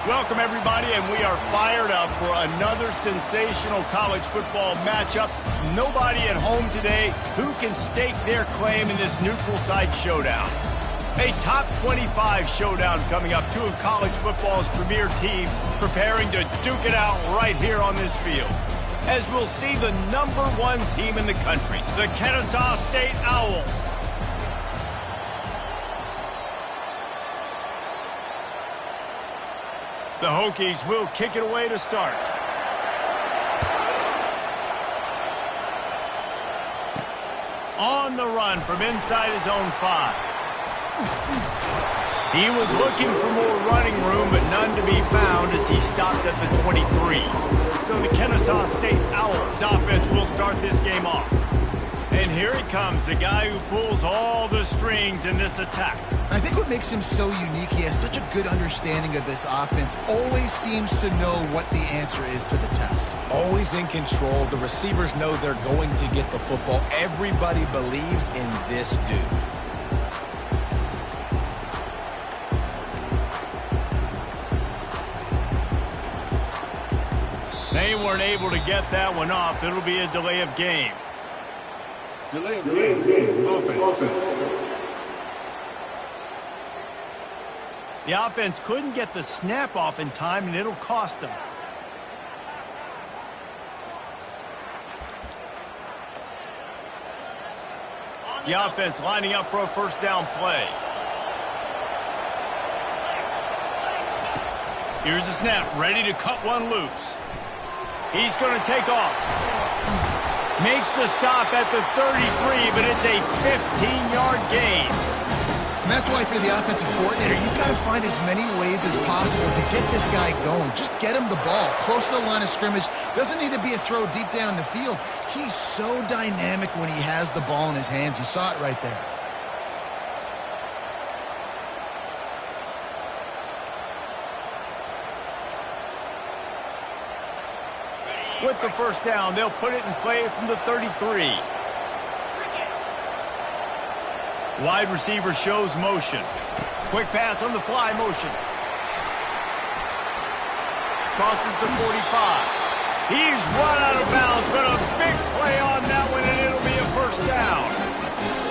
Welcome, everybody, and we are fired up for another sensational college football matchup. Nobody at home today who can stake their claim in this neutral site showdown. A top 25 showdown coming up. Two of college football's premier teams preparing to duke it out right here on this field. As we'll see the #1 team in the country, the Kennesaw State Owls. The Hokies will kick it away to start. On the run from inside his own 5. He was looking for more running room, but none to be found as he stopped at the 23. So the Kennesaw State Owls offense will start this game off. And here he comes, the guy who pulls all the strings in this attack. I think what makes him so unique, he has such a good understanding of this offense. Always seems to know what the answer is to the test. Always in control. The receivers know they're going to get the football. Everybody believes in this dude. They weren't able to get that one off. It'll be a delay of game. Delay of game. Offense. The offense couldn't get the snap off in time, and it'll cost them. The offense lining up for a first down play. Here's the snap, ready to cut one loose. He's going to take off. Makes the stop at the 33, but it's a 15-yard gain. And that's why for the offensive coordinator, you've got to find as many ways as possible to get this guy going. Just get him the ball close to the line of scrimmage. Doesn't need to be a throw deep down the field. He's so dynamic when he has the ball in his hands. You saw it right there. With the first down, they'll put it in play from the 33. Wide receiver shows motion. Quick pass on the fly motion. Crosses the 45. He's run out of bounds, but a big play on that one, and it'll be a first down.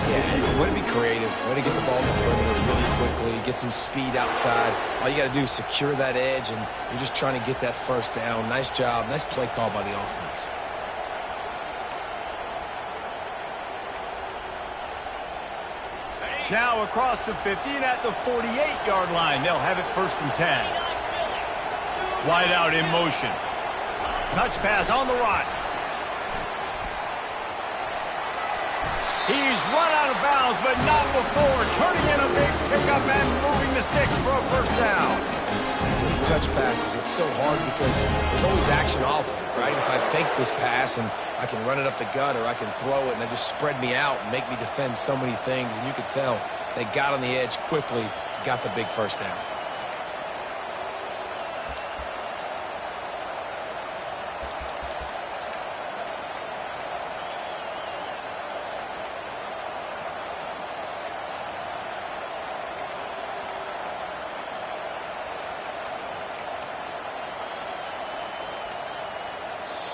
Yeah, way to be creative. Way to get the ball to the perimeter really quickly. Get some speed outside. All you got to do is secure that edge, and you're just trying to get that first down. Nice job. Nice play call by the offense. Now across the 50 and at the 48-yard line. They'll have it first and 10. Wide out in motion. Touch pass on the right. He's run out of bounds, but not before. Turning in a big pickup and moving the sticks for a first down. These touch passes, it's so hard because there's always action off of it, right? If I fake this pass and I can run it up the gut, or I can throw it and they just spread me out and make me defend so many things. And you could tell they got on the edge quickly, got the big first down.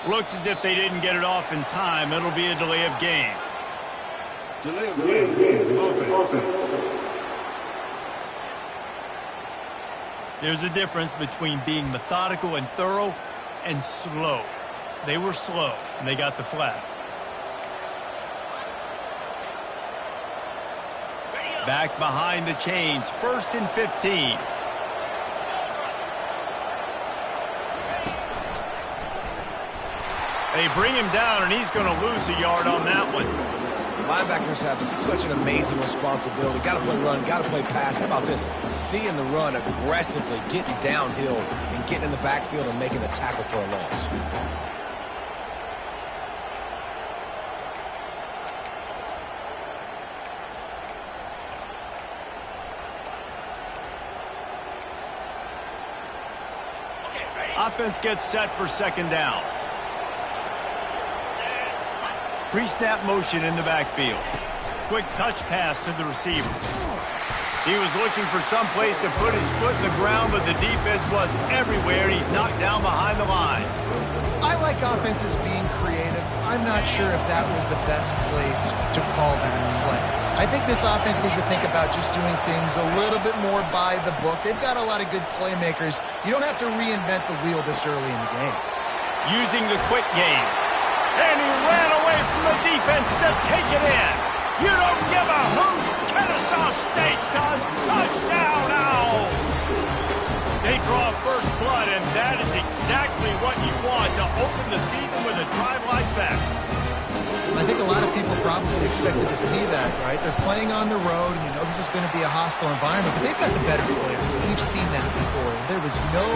Looks as if they didn't get it off in time. It'll be a delay of game. Delay of game. Offense. There's a difference between being methodical and thorough and slow. They were slow, and they got the flag. Back behind the chains, first and 15. They bring him down, and he's going to lose a yard on that one. Linebackers have such an amazing responsibility. Got to play run, got to play pass. How about this? Seeing the run aggressively, getting downhill, and getting in the backfield and making the tackle for a loss. Offense gets set for second down. Pre-snap motion in the backfield. Quick touch pass to the receiver. He was looking for some place to put his foot in the ground, but the defense was everywhere, and he's knocked down behind the line. I like offenses being creative. I'm not sure if that was the best place to call that play. I think this offense needs to think about just doing things a little bit more by the book. They've got a lot of good playmakers. You don't have to reinvent the wheel this early in the game. Using the quick game. And he ran away from the defense to take it in. You don't give a hoot. Kennesaw State does. Touchdown, Owls. They draw first blood, and that is exactly what you want to open the season with a drive like that. I think a lot of people probably expected to see that, right? They're playing on the road, and you know this is going to be a hostile environment, but they've got the better players. We've seen that before. There was no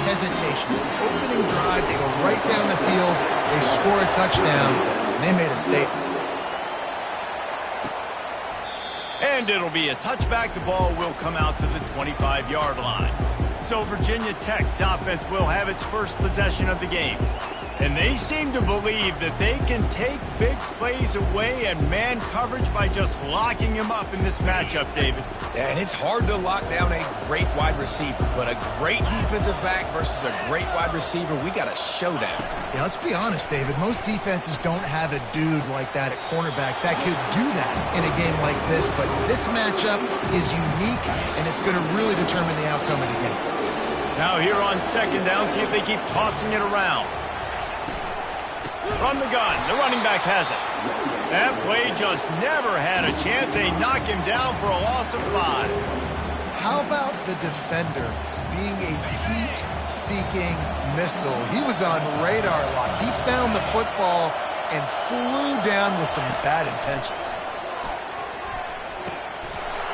hesitation. Opening drive, they go right down the field, they score a touchdown, and they made a statement. And it'll be a touchback. The ball will come out to the 25-yard line. So Virginia Tech's offense will have its first possession of the game. And they seem to believe that they can take big plays away and man coverage by just locking him up in this matchup, David. Yeah, and it's hard to lock down a great wide receiver, but a great defensive back versus a great wide receiver, we got a showdown. Yeah, let's be honest, David. Most defenses don't have a dude like that at cornerback that could do that in a game like this, but this matchup is unique, and it's going to really determine the outcome of the game. Now here on second down, see if they keep tossing it around. From the gun, the running back has it. That play just never had a chance. They knock him down for a loss of 5. How about the defender being a heat-seeking missile? He was on radar lock. He found the football and flew down with some bad intentions.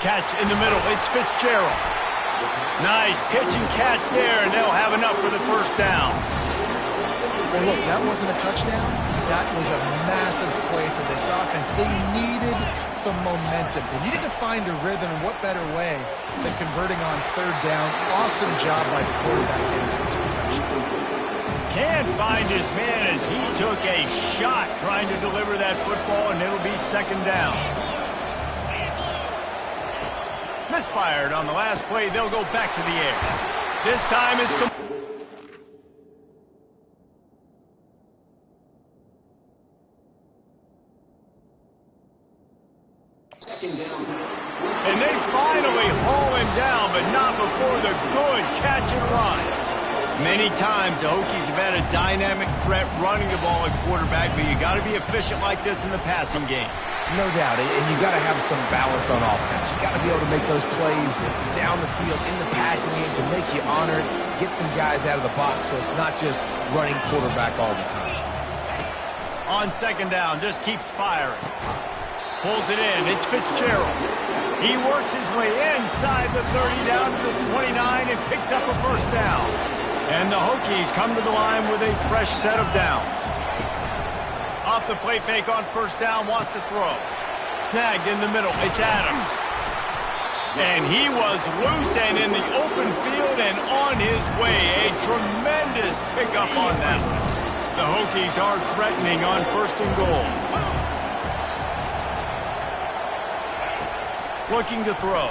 Catch in the middle. It's Fitzgerald. Nice pitch and catch there, and they'll have enough for the first down. Well, look, that wasn't a touchdown. That was a massive play for this offense. They needed some momentum. They needed to find a rhythm, and what better way than converting on third down. Awesome job by the quarterback getting to his production. Can't find his man as he took a shot trying to deliver that football, and it'll be second down. Misfired on the last play. They'll go back to the air. This time it's and they finally haul him down, but not before the good catch and run. Many times the Hokies have had a dynamic threat running the ball at quarterback, but you got to be efficient like this in the passing game. No doubt, and you got to have some balance on offense. You got to be able to make those plays down the field in the passing game to make you honor it, get some guys out of the box so it's not just running quarterback all the time. On second down, just keeps firing. Pulls it in. It's Fitzgerald. He works his way inside the 30 down to the 29 and picks up a first down. And the Hokies come to the line with a fresh set of downs. Off the play fake on first down, wants to throw. Snagged in the middle. It's Adams. And he was loose and in the open field and on his way. A tremendous pickup on that one. The Hokies are threatening on first and goal. Looking to throw.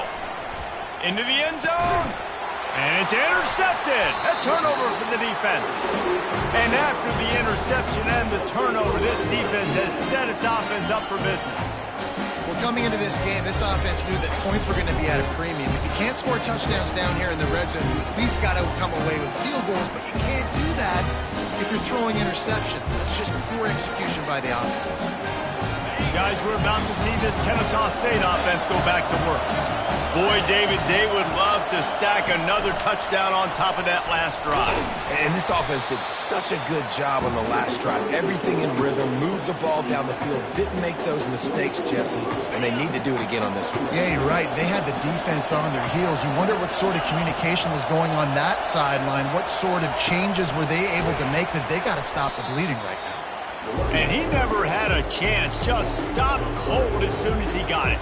Into the end zone. And it's intercepted. A turnover for the defense. And after the interception and the turnover, this defense has set its offense up for business. Well, coming into this game, this offense knew that points were going to be at a premium. If you can't score touchdowns down here in the red zone, you at least got to come away with field goals, but you can't do that if you're throwing interceptions. That's just poor execution by the offense. Guys, we're about to see this Kennesaw State offense go back to work. Boy, David, they would love to stack another touchdown on top of that last drive. And this offense did such a good job on the last drive. Everything in rhythm, moved the ball down the field, didn't make those mistakes, Jesse, and they need to do it again on this one. Yeah, you're right. They had the defense on their heels. You wonder what sort of communication was going on that sideline. What sort of changes were they able to make, because they got to stop the bleeding right now. And he never had a chance. Just stopped cold as soon as he got it.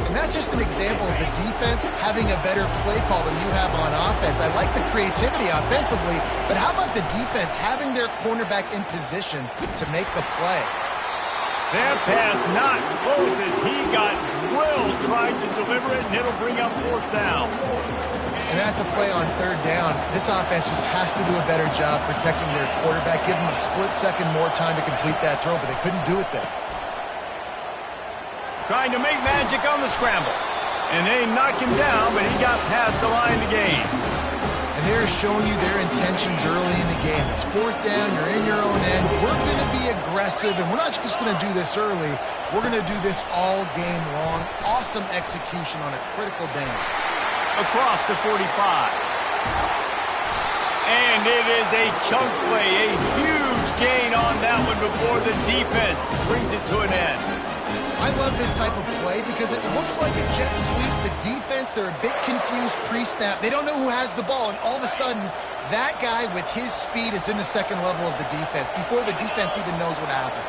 And that's just an example of the defense having a better play call than you have on offense. I like the creativity offensively, but how about the defense having their cornerback in position to make the play? That pass not close as he got drilled trying to deliver it, and it'll bring up 4th down. And that's a play on 3rd down. This offense just has to do a better job protecting their quarterback, give him a split second more time to complete that throw, but they couldn't do it there. Trying to make magic on the scramble. And they knock him down, but he got past the line to gain. And they're showing you their intentions early in the game. It's 4th down, you're in your own end. We're going to be aggressive, and we're not just going to do this early. We're going to do this all game long. Awesome execution on a critical down. Across the 45. And it is a chunk play, a huge gain on that one before the defense brings it to an end. I love this type of play because it looks like a jet sweep. The defense, they're a bit confused pre-snap. They don't know who has the ball, and all of a sudden, that guy with his speed is in the second level of the defense before the defense even knows what happened.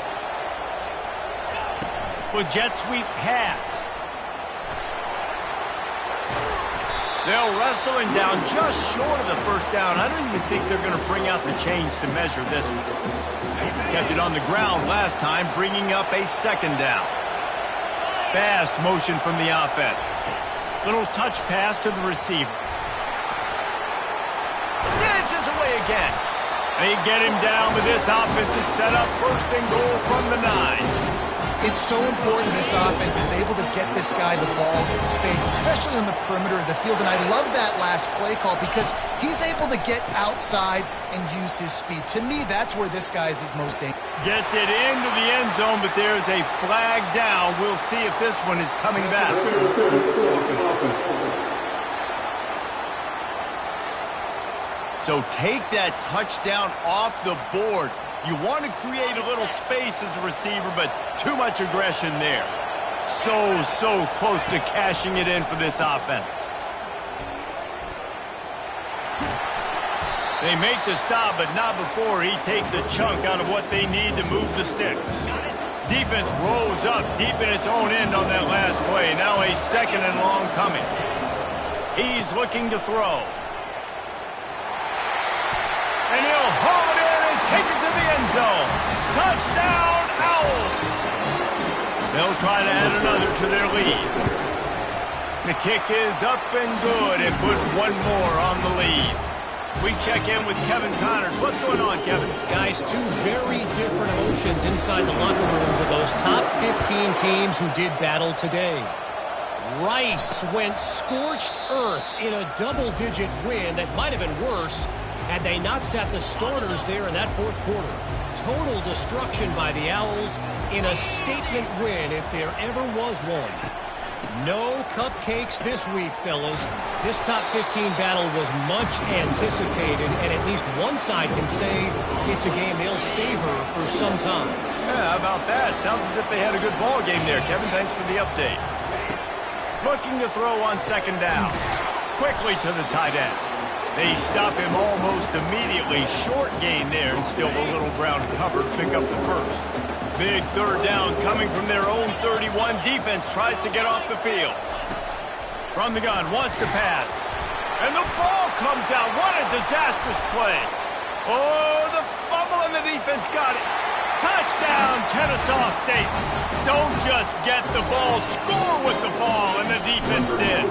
Well, jet sweep pass. They'll wrestle him down just short of the 1st down. I don't even think they're going to bring out the chains to measure this one. Kept it on the ground last time, bringing up a 2nd down. Fast motion from the offense. Little touch pass to the receiver. Dances away again. They get him down, but this offense is set up 1st and goal from the 9. It's so important this offense is able to get this guy the ball in space, especially on the perimeter of the field. And I love that last play call because he's able to get outside and use his speed. To me, that's where this guy is his most dangerous. Gets it into the end zone, but there's a flag down. We'll see if this one is coming back. So take that touchdown off the board. You want to create a little space as a receiver, but too much aggression there. So close to cashing it in for this offense. They make the stop, but not before he takes a chunk out of what they need to move the sticks. Defense rolls up deep in its own end on that last play. Now a 2nd and long coming. He's looking to throw. And he'll haul it in and take it to the end zone. Touchdown, Owls! They'll try to add another to their lead. The kick is up and good and put one more on the lead. We check in with Kevin Connors. What's going on, Kevin? Guys, 2 very different emotions inside the locker rooms of those top 15 teams who did battle today. Rice went scorched earth in a double-digit win that might have been worse had they not sat the starters there in that 4th quarter. Total destruction by the Owls in a statement win if there ever was one. No cupcakes this week, fellas. This top 15 battle was much anticipated, and at least one side can say it's a game they'll savor for some time. Yeah, how about that? Sounds as if they had a good ball game there, Kevin. Thanks for the update. Looking to throw on 2nd down. Quickly to the tight end. They stop him almost immediately. Short gain there, and still a little ground cover to pick up the 1st. Big 3rd down coming from their own 31. Defense tries to get off the field. From the gun, wants to pass. And the ball comes out. What a disastrous play. Oh, the fumble, and the defense got it. Touchdown, Kennesaw State. Don't just get the ball, score with the ball, and the defense did.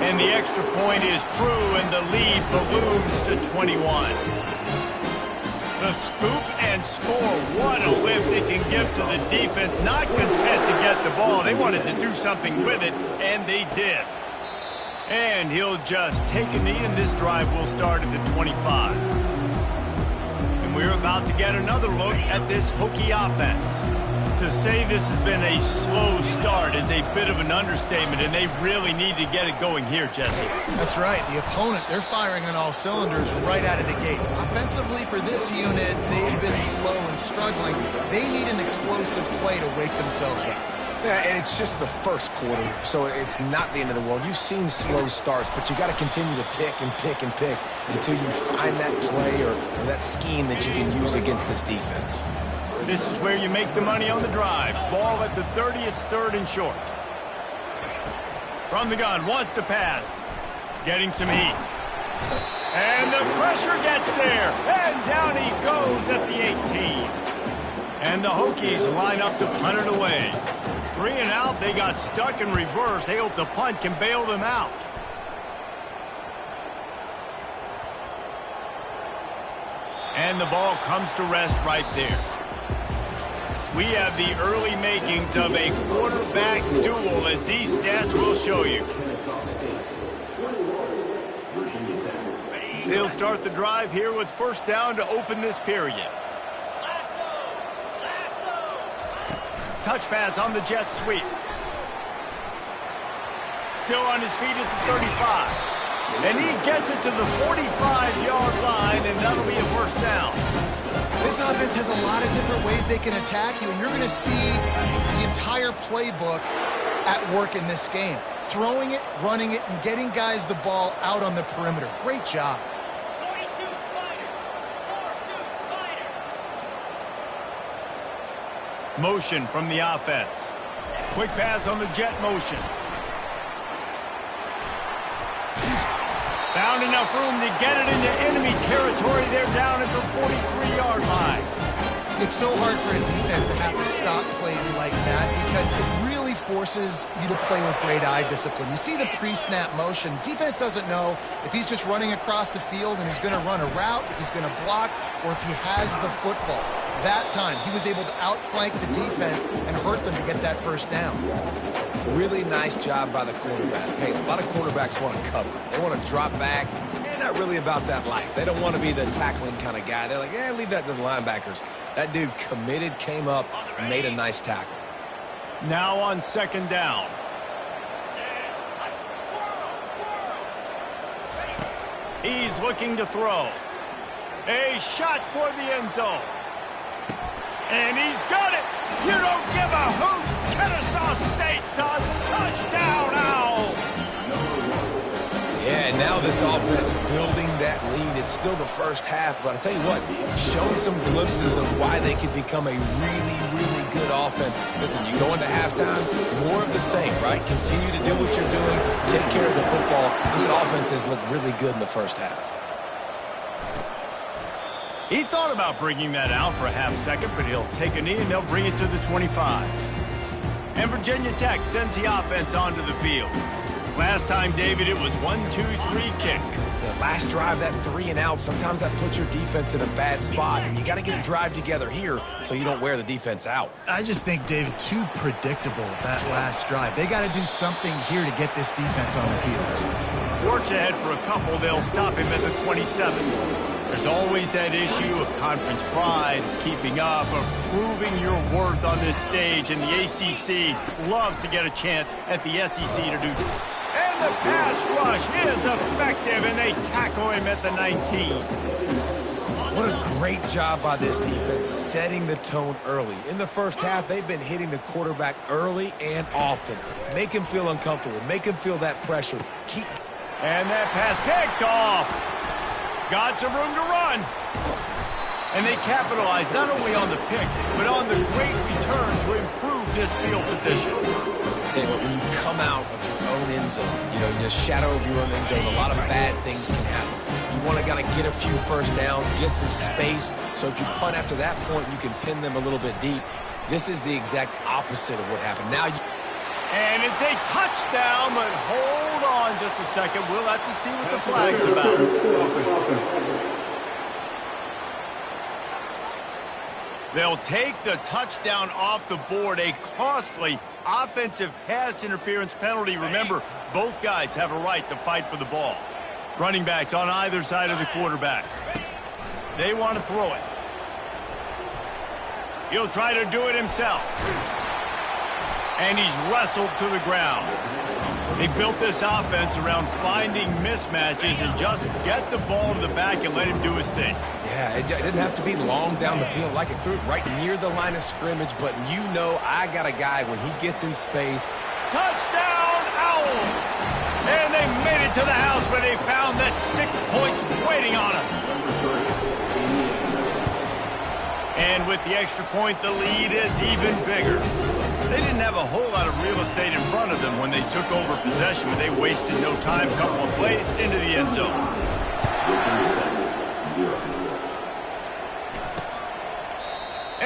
And the extra point is true, and the lead balloons to 21. The scoop and score. What a lift it can give to the defense. Not content to get the ball. They wanted to do something with it, and they did. And he'll just take a knee, and this drive will start at the 25. And we're about to get another look at this Hokie offense. To say this has been a slow start is a bit of an understatement, and they really need to get it going here, Jesse. That's right. The opponent, they're firing on all cylinders right out of the gate. Offensively, for this unit, they've been slow and struggling. They need an explosive play to wake themselves up. Yeah, and it's just the 1st quarter, so it's not the end of the world. You've seen slow starts, but you got to continue to pick and pick and pick until you find that play or that scheme that you can use against this defense. This is where you make the money on the drive. Ball at the 30, it's 3rd and short. From the gun, wants to pass. Getting some heat. And the pressure gets there. And down he goes at the 18. And the Hokies line up to punt it away. 3 and out, they got stuck in reverse. They hope the punt can bail them out. And the ball comes to rest right there. We have the early makings of a quarterback duel, as these stats will show you. They'll start the drive here with first down to open this period. Touch pass on the jet sweep. Still on his feet at the 35. And he gets it to the 45-yard line, and that'll be a first down. This offense has a lot of different ways they can attack you, and you're going to see the entire playbook at work in this game. Throwing it, running it, and getting guys the ball out on the perimeter. Great job. 42 Spider. 4-2 Spider. Motion from the offense. Quick pass on the jet motion. Found enough room to get it into enemy territory. They're down at the 43-yard line. It's so hard for a defense to have to stop plays like that because it really forces you to play with great eye discipline. You see the pre-snap motion. Defense doesn't know if he's just running across the field and he's going to run a route, if he's going to block, or if he has the football. That time, he was able to outflank the defense and hurt them to get that first down. Really nice job by the quarterback. Hey, a lot of quarterbacks want to cover. They want to drop back. They're not really about that life. They don't want to be the tackling kind of guy. They're like, yeah, leave that to the linebackers. That dude committed, came up, and made a nice tackle. Now on second down. He's looking to throw. A shot toward the end zone. And he's got it. You don't give a hoot. Kennesaw State does. Touchdown, Owls. Yeah, and now this offense building that lead. It's still the first half, but I tell you what, showing some glimpses of why they could become a really, really good offense. Listen, you go into halftime, more of the same, right? Continue to do what you're doing. Take care of the football. This offense has looked really good in the first half. He thought about bringing that out for a half second, but he'll take a knee and they'll bring it to the 25. And Virginia Tech sends the offense onto the field. Last time, David, it was 1-2-3 kick. The last drive, that 3 and out, sometimes that puts your defense in a bad spot, and you got to get a drive together here so you don't wear the defense out. I just think, David, too predictable, that last drive. They got to do something here to get this defense on their heels. Works ahead for a couple. They'll stop him at the 27. There's always that issue of conference pride, keeping up, of proving your worth on this stage, and the ACC loves to get a chance at the SEC to do that. And the pass rush is effective, and they tackle him at the 19. What a great job by this defense setting the tone early. In the first half, they've been hitting the quarterback early and often. Make him feel uncomfortable. Make him feel that pressure. And that pass picked off. Got some room to run. And they capitalized not only on the pick, but on the great return to improve this field position. Tell you what, when you come out of your own end zone, you know, in the shadow of your own end zone, a lot of bad things can happen. You want to kind of get a few first downs, get some space, so if you punt after that point, you can pin them a little bit deep. This is the exact opposite of what happened. Now and it's a touchdown, but hold on just a second. We'll have to see what the flag's about. They'll take the touchdown off the board, a costly offensive pass interference penalty. Remember, both guys have a right to fight for the ball. Running backs on either side of the quarterback. They want to throw it. He'll try to do it himself. And he's wrestled to the ground. They built this offense around finding mismatches and just get the ball to the back and let him do his thing. Yeah, it didn't have to be long down the field. Like it threw it right near the line of scrimmage, but you know I got a guy when he gets in space. Touchdown, Owls! And they made it to the house, but they found that 6 points waiting on them. And with the extra point, the lead is even bigger. They didn't have a whole lot of real estate in front of them when they took over possession, but they wasted no time. Couple of plays into the end zone.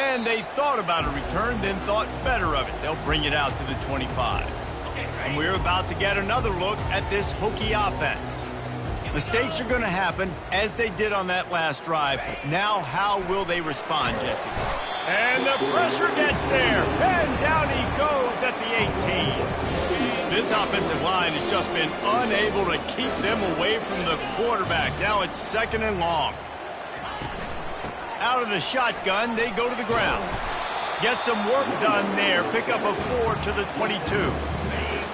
And they thought about a return, then thought better of it. They'll bring it out to the 25. And we're about to get another look at this Hokie offense. Mistakes are going to happen, as they did on that last drive. Now, how will they respond, Jesse? And the pressure gets there, and down he goes at the 18. This offensive line has just been unable to keep them away from the quarterback. Now it's 2nd and long. Out of the shotgun, they go to the ground. Get some work done there. Pick up a 4 to the 22.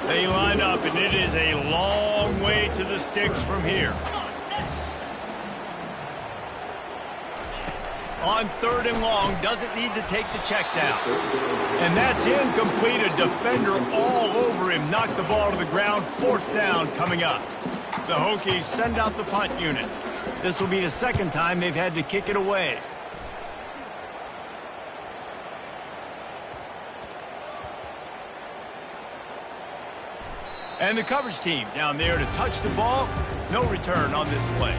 They line up, and it is a long way to the sticks from here. On 3rd and long, doesn't need to take the check down. And that's incomplete. A defender all over him. Knocked the ball to the ground. 4th down coming up. The Hokies send out the punt unit. This will be the 2nd time they've had to kick it away. And the coverage team down there to touch the ball. No return on this play.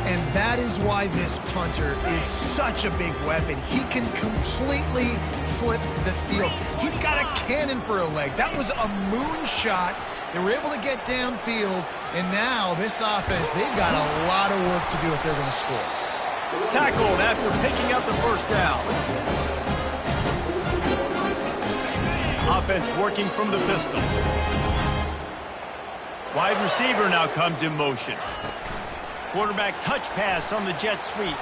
And that is why this punter is such a big weapon. He can completely flip the field. He's got a cannon for a leg. That was a moonshot. They were able to get downfield. And now this offense, they've got a lot of work to do if they're going to score. Tackled after picking up the 1st down. Offense working from the pistol. Wide receiver now comes in motion. Quarterback touch pass on the jet sweep.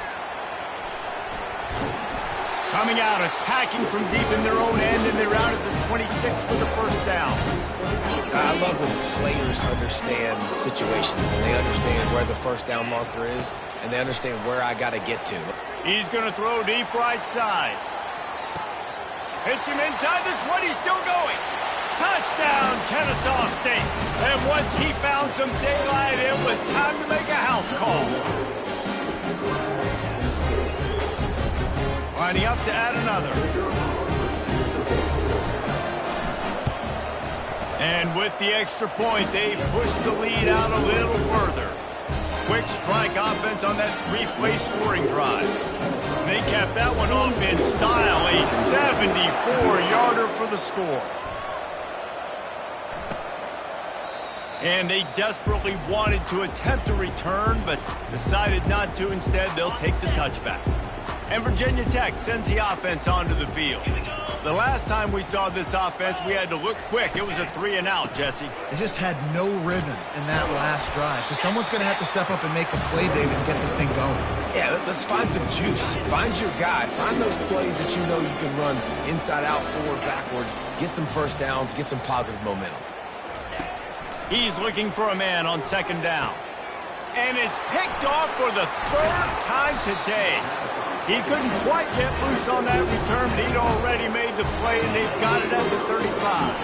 Coming out, attacking from deep in their own end, and they're out at the 26 for the 1st down. I love when players understand situations, and they understand where the 1st down marker is, and they understand where I got to get to. He's going to throw deep right side. Hits him inside the 20, still going. Touchdown, Kennesaw State. And once he found some daylight, it was time to make a house call. Lining up to add another. And with the extra point, they push the lead out a little further. Quick strike offense on that 3-play scoring drive. They kept that one off in style, a 74-yarder for the score. And they desperately wanted to attempt a return, but decided not to. Instead, they'll take the touchback. And Virginia Tech sends the offense onto the field. The last time we saw this offense, we had to look quick. It was a 3-and-out, Jesse. They just had no rhythm in that last drive. So someone's going to have to step up and make a play, David, and get this thing going. Yeah, let's find some juice. Find your guy. Find those plays that you know you can run inside out, forward, backwards. Get some 1st downs. Get some positive momentum. He's looking for a man on 2nd down. And it's picked off for the 3rd time today. He couldn't quite get loose on that return, but he'd already made the play, and they've got it at the 35.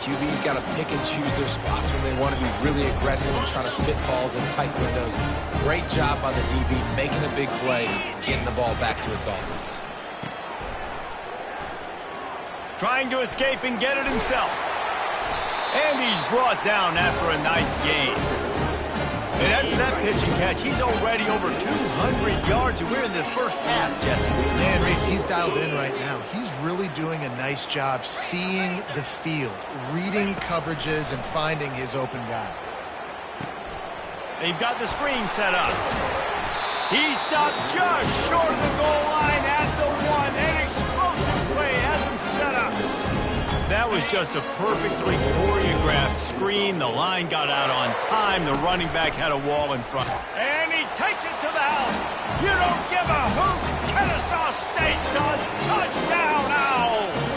QB's got to pick and choose their spots when they want to be really aggressive and try to fit balls in tight windows. Great job by the DB making a big play, getting the ball back to its offense. Trying to escape and get it himself. And he's brought down after a nice gain. And after that pitch and catch, he's already over 200 yards, and we're in the 1st half, Jesse. Man, Reese, he's dialed in right now. He's really doing a nice job seeing the field, reading coverages, and finding his open guy. They've got the screen set up. He stopped just short of the goal line at the 1. An explosive play has him set up. That was just a perfectly choreographed screen. The line got out on time. The running back had a wall in front. And he takes it to the house. You don't give a hoot. Kennesaw State does. Touchdown, Owls.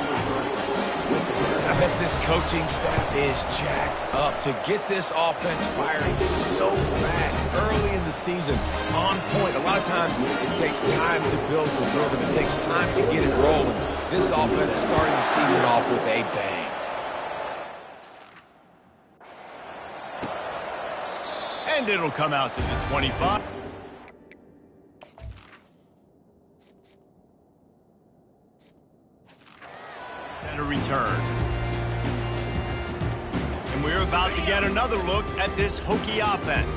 I bet this coaching staff is jacked up to get this offense firing so fast early in the season, on point. A lot of times it takes time to build the rhythm. It takes time to get it rolling. This offense starting the season off with a bang. And it'll come out to the 25. And a return. And we're about to get another look at this Hokie offense.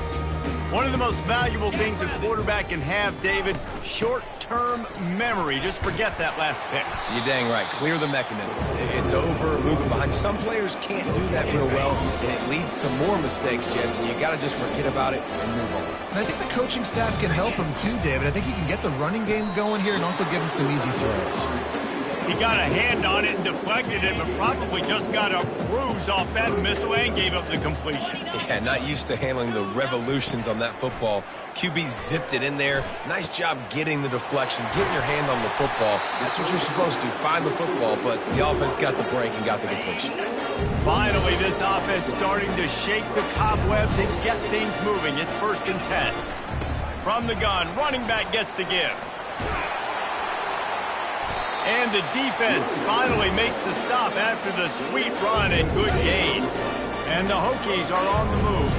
One of the most valuable things a quarterback can have, David, short-term memory. Just forget that last pick. You're dang right. Clear the mechanism. It's over, moving behind. Some players can't do that real well, and it leads to more mistakes, Jesse. You got to just forget about it and move on. And I think the coaching staff can help him too, David. I think he can get the running game going here and also give him some easy throws. He got a hand on it and deflected it, but probably just got a bruise off that missile and gave up the completion. Yeah, not used to handling the revolutions on that football. QB zipped it in there. Nice job getting the deflection, getting your hand on the football. That's what you're supposed to do, find the football, but the offense got the break and got the completion. Finally, this offense starting to shake the cobwebs and get things moving. It's 1st and 10. From the gun, running back gets to give. And the defense finally makes the stop after the sweet run and good gain. And the Hokies are on the move.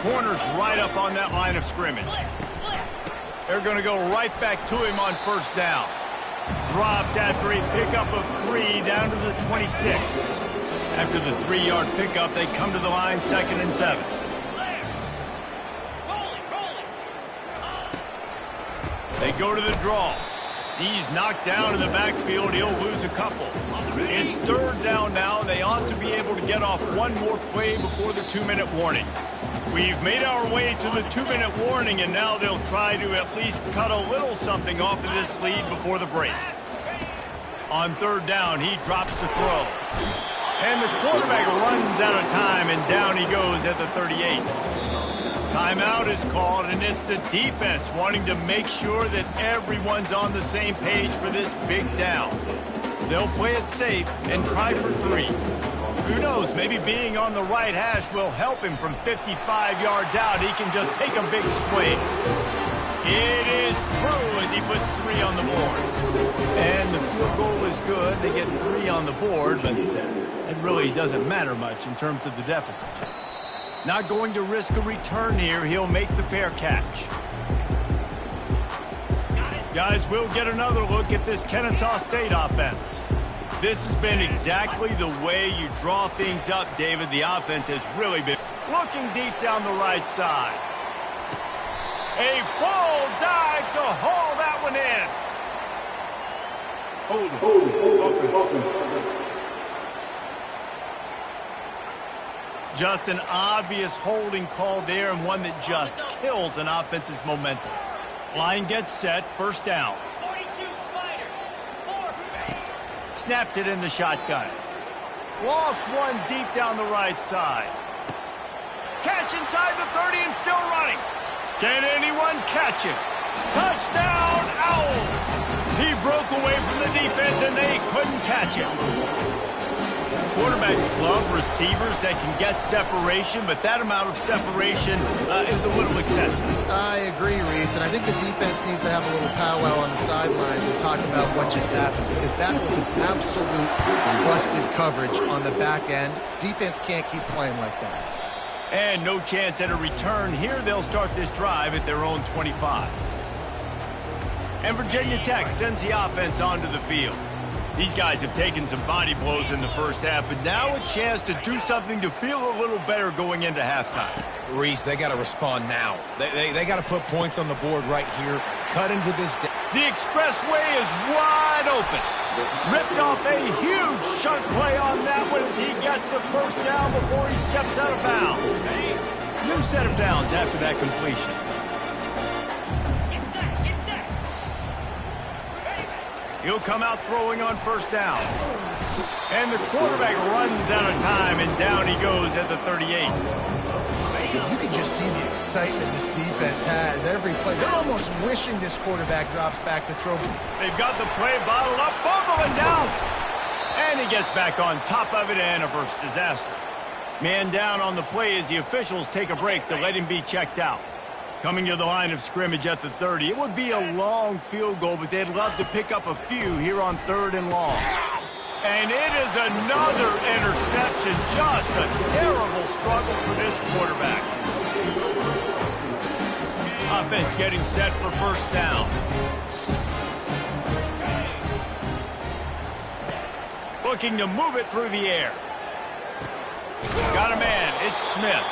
Corners right up on that line of scrimmage. They're going to go right back to him on 1st down. Dropped after a pickup of 3 down to the 26. After the 3-yard pickup, they come to the line 2nd and 7. They go to the draw. He's knocked down in the backfield. He'll lose a couple. It's 3rd down now. They ought to be able to get off one more play before the 2-minute warning. We've made our way to the 2-minute warning, and now they'll try to at least cut a little something off of this lead before the break. On 3rd down, he drops to throw. And the quarterback runs out of time, and down he goes at the 38. Timeout is called, and it's the defense wanting to make sure that everyone's on the same page for this big down. They'll play it safe and try for 3. Who knows, maybe being on the right hash will help him from 55 yards out. He can just take a big swing. It is true as he puts 3 on the board. And the field goal is good. They get 3 on the board, but it really doesn't matter much in terms of the deficit. Not going to risk a return here. He'll make the fair catch. Guys, we'll get another look at this Kennesaw State offense. This has been exactly the way you draw things up, David. The offense has really been looking deep down the right side. A full dive to haul that one in. Holding. Just an obvious holding call there, and one that just kills an offense's momentum. Line gets set, 1st down. 42 Spiders. 4. Snaps it in the shotgun. Lost one deep down the right side. Catch inside the 30 and still running. Can anyone catch him? Touchdown, Owls! He broke away from the defense, and they couldn't catch him. Quarterbacks love receivers that can get separation, but that amount of separation is a little excessive. I agree, Reese, and I think the defense needs to have a little powwow on the sidelines and talk about what just happened, because that was an absolute busted coverage on the back end. Defense can't keep playing like that. And no chance at a return here. They'll start this drive at their own 25. And Virginia Tech sends the offense onto the field. These guys have taken some body blows in the 1st half, but now a chance to do something to feel a little better going into halftime. Reese, they got to respond now. They got to put points on the board right here. Cut into this. The expressway is wide open. Ripped off a huge chunk play on that one as he gets the 1st down before he steps out of bounds. New set of downs after that completion. He'll come out throwing on 1st down. And the quarterback runs out of time, and down he goes at the 38. You can just see the excitement this defense has every play. They're almost wishing this quarterback drops back to throw. They've got the play bottled up. Fumble, it's out. And he gets back on top of it and averts disaster. Man down on the play as the officials take a break to let him be checked out. Coming to the line of scrimmage at the 30. It would be a long field goal, but they'd love to pick up a few here on 3rd and long. And it is another interception. Just a terrible struggle for this quarterback. Offense getting set for 1st down. Looking to move it through the air. Got a man. It's Smith.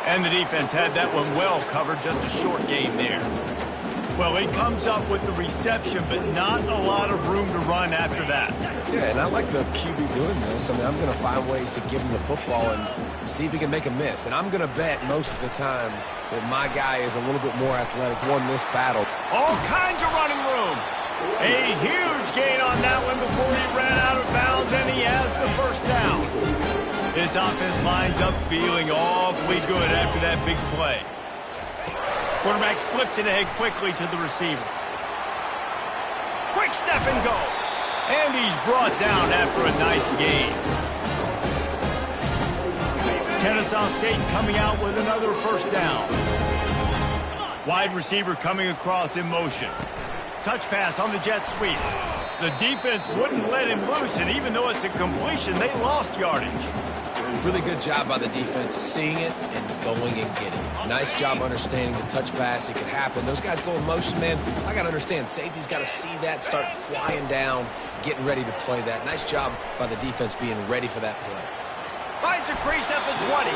And the defense had that one well covered, just a short gain there. Well, he comes up with the reception, but not a lot of room to run after that. Yeah, and I like the QB doing this. I mean, I'm going to find ways to give him the football and see if he can make a miss. And I'm going to bet most of the time that my guy is a little bit more athletic, won this battle. All kinds of running room. A huge gain on that one before he ran out of bounds, and he has the first down. His offense lines up feeling awfully good after that big play. Quarterback flips it ahead quickly to the receiver. Quick step and go. And he's brought down after a nice gain. Kennesaw State coming out with another first down. Wide receiver coming across in motion. Touch pass on the jet sweep. The defense wouldn't let him loose, and even though it's a completion, they lost yardage. Really good job by the defense, seeing it and going and getting it. Nice job understanding the touch pass. It could happen. Those guys go in motion, man. I got to understand, safety's got to see that, start flying down, getting ready to play that. Nice job by the defense being ready for that play. Finds a crease at the 20.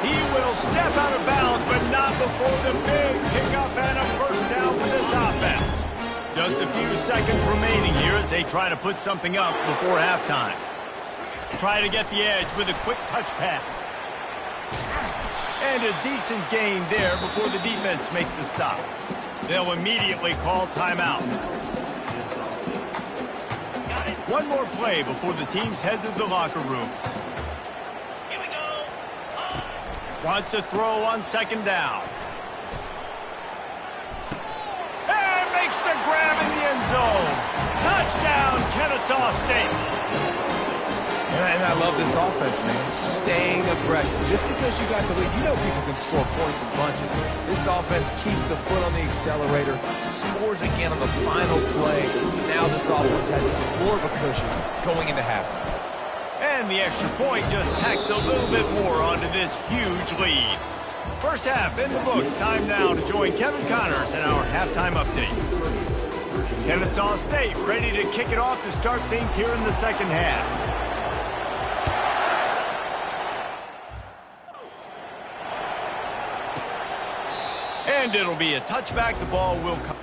He will step out of bounds, but not before the big pickup and a first down for this offense. Just a few seconds remaining here as they try to put something up before halftime. Try to get the edge with a quick touch pass. And a decent gain there before the defense makes the stop. They'll immediately call timeout. One more play before the teams head to the locker room. Here we go. Wants to throw on second down. And makes the grab in the end zone. Touchdown, Kennesaw State. And I love this offense, man. Staying aggressive. Just because you got the lead, you know people can score points in bunches. This offense keeps the foot on the accelerator, scores again on the final play. Now this offense has more of a cushion going into halftime. And the extra point just tacks a little bit more onto this huge lead. First half in the books. Time now to join Kevin Connors in our halftime update. Kennesaw State ready to kick it off to start things here in the second half. And it'll be a touchback. The ball will come.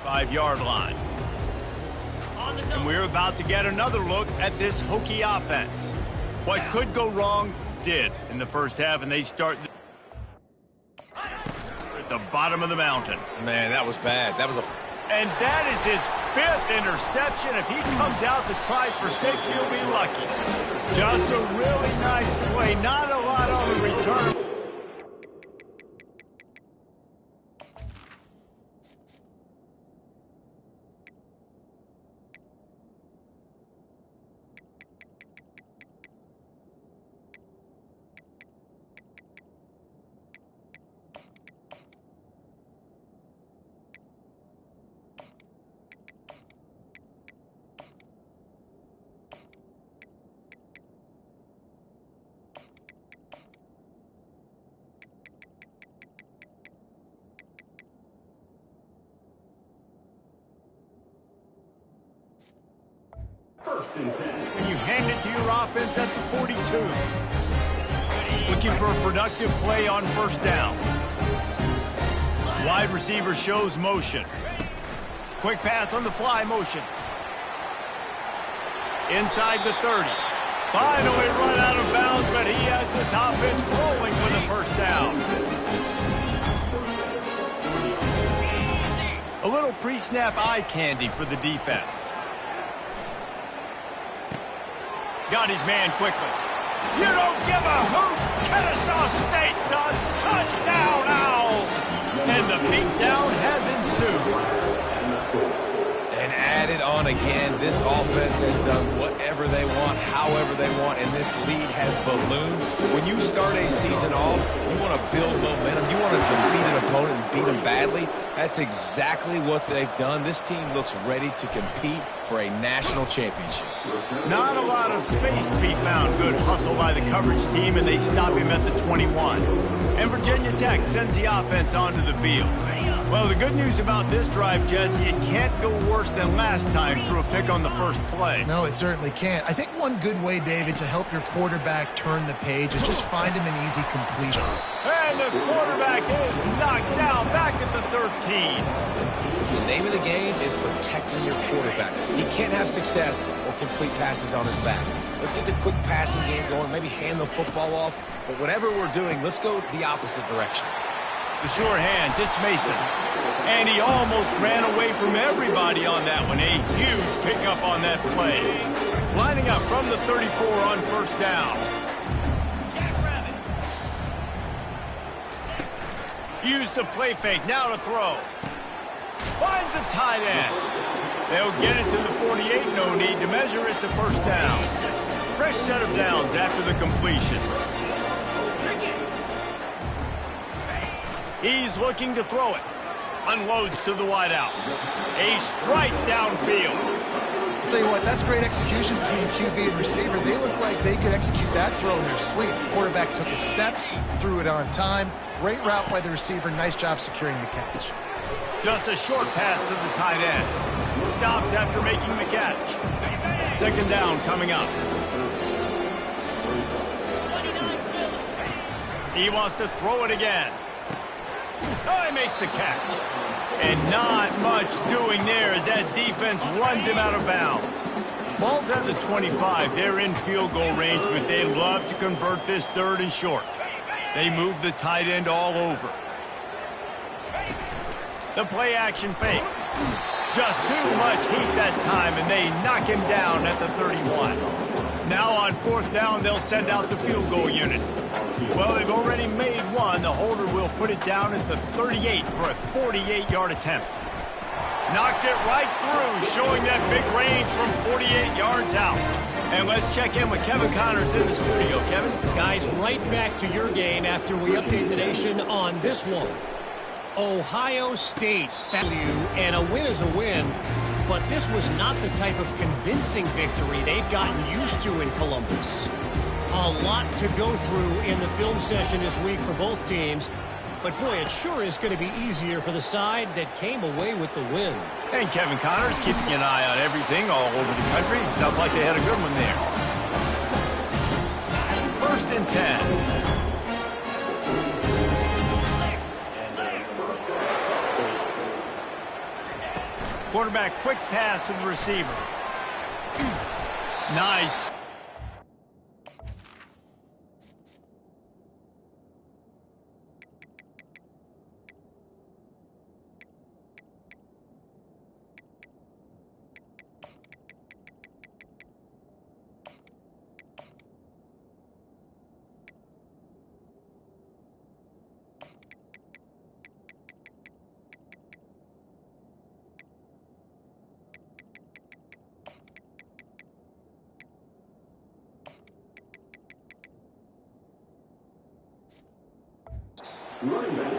Five-yard line. And we're about to get another look at this Hokie offense. What could go wrong did in the first half, and they start at the bottom of the mountain. Man, that was bad. That was a... And that is his fifth interception. If he comes out to try for 6, he'll be lucky. Just a really nice play. Not a lot on the return. And you hand it to your offense at the 42. Looking for a productive play on first down. Wide receiver shows motion. Quick pass on the fly motion. Inside the 30. Finally run out of bounds, but he has this offense rolling with a first down. A little pre-snap eye candy for the defense. Got his man quickly. You don't give a hoot. Kennesaw State does. Touchdown, Owls. And the beatdown has ensued. And added on again, this offense has done whatever they want, however they want, and this lead has ballooned. When you start a season off, you want to build momentum. You want to defeat an opponent and beat them badly. That's exactly what they've done. This team looks ready to compete for a national championship. Not a lot of space to be found. Good hustle by the coverage team, and they stop him at the 21. And Virginia Tech sends the offense onto the field. Well, the good news about this drive, Jesse, it can't go worse than last time through a pick on the first play. No, it certainly can't. I think one good way, David, to help your quarterback turn the page is just find him an easy completion. And the quarterback is knocked down back at the 13. The name of the game is protecting your quarterback. He can't have success or complete passes on his back. Let's get the quick passing game going, maybe hand the football off. But whatever we're doing, let's go the opposite direction. The sure hands, it's Mason. And he almost ran away from everybody on that one. A huge pickup on that play. Lining up from the 34 on first down. Use the play fake, now to throw. Finds a tight end. They'll get it to the 48, no need to measure, it's a first down. Fresh set of downs after the completion. He's looking to throw it. Unloads to the wideout. A strike downfield. I'll tell you what, that's great execution between QB and receiver. They look like they could execute that throw in their sleep. The quarterback took his steps, threw it on time. Great route by the receiver. Nice job securing the catch. Just a short pass to the tight end. Stopped after making the catch. Second down coming up. He wants to throw it again. Oh, he makes the catch. And not much doing there as that defense runs him out of bounds. Ball's at the 25. They're in field goal range, but they'd love to convert this third and short. They move the tight end all over. The play action fake. Just too much heat that time, and they knock him down at the 31. Now on fourth down, they'll send out the field goal unit. Well, they've already made one. The holder will put it down at the 38 for a 48-yard attempt. Knocked it right through, showing that big range from 48 yards out. And let's check in with Kevin Connors in the studio. Kevin? Guys, right back to your game after we update the nation on this one. Ohio State value, and a win is a win, but this was not the type of convincing victory they've gotten used to in Columbus. A lot to go through in the film session this week for both teams, but boy, it sure is going to be easier for the side that came away with the win. And Kevin Connors keeping an eye on everything all over the country. Sounds like they had a good one there. First and 10. Quarterback quick pass to the receiver. Nice.